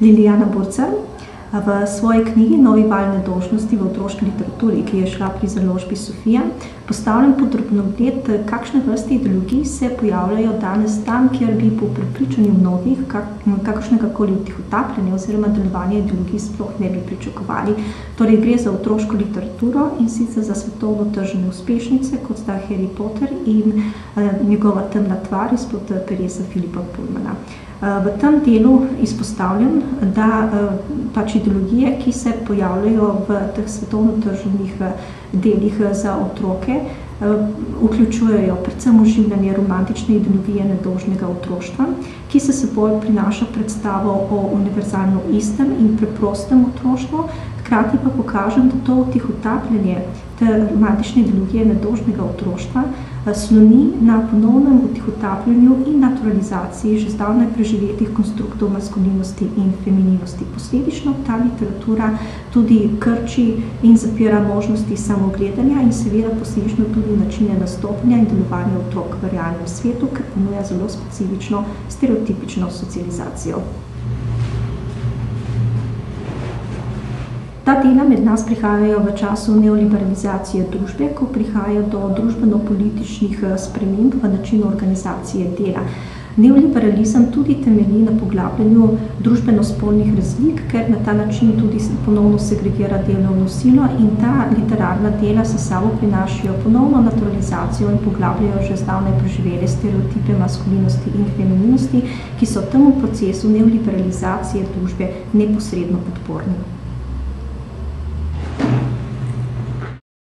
Lilijana Burcer. V svoji knjigi Novi val nedolžnosti v otroški literaturi, ki je šla pri založbi Sofija, postavljam pod drobnogled, kakšne vrste ideologij se pojavljajo danes tam, kjer bi po prepričanju mnogih kakršnegakoli vtihotapljanja oziroma delovanja ideologij sploh ne bi pričakovali. Torej gre za otroško literaturo in sicer za svetovno tržne uspešnice, kot sta Harry Potter in njegova temna tvar izpod peresa Philippa Pullmana. V tem delu izpostavljam, da pač ideologije, ki se pojavljajo v teh svetovno tržnih delih za otroke, vključujejo predvsem oživljanje romantične ideologije nedolžnega otroštva, ki se seboj prinaša predstavo o univerzalno istem in preprostem otroštvu, hkrati pa pokažem, da to vtihotapljanje te romantične ideologije nedolžnega otroštva sloni na ponovnem vtihotapljanju in naturalizaciji že zdavnaj preživetih konstruktov maskulinosti in femininosti. Posledično ta literatura tudi krči in zapira možnosti samogledanja in seveda posledično tudi načine nastopanja in delovanja otrok v realnem svetu, ker ponuja zelo specifično stereotipično socializacijo. Ta dela med nas prihajajo v času neoliberalizacije družbe, ko prihaja do družbeno-političnih sprememb v načinu organizacije dela. Neoliberalizem tudi temelji na poglabljanju družbeno-spolnih razlik, ker na ta način tudi ponovno segregira delovno silo in ta literarna dela s sabo prinašajo ponovno naturalizacijo in poglabljajo že zdavnaj preživele stereotipe maskulinosti in femininosti, ki so temu procesu neoliberalizacije družbe neposredno podporni.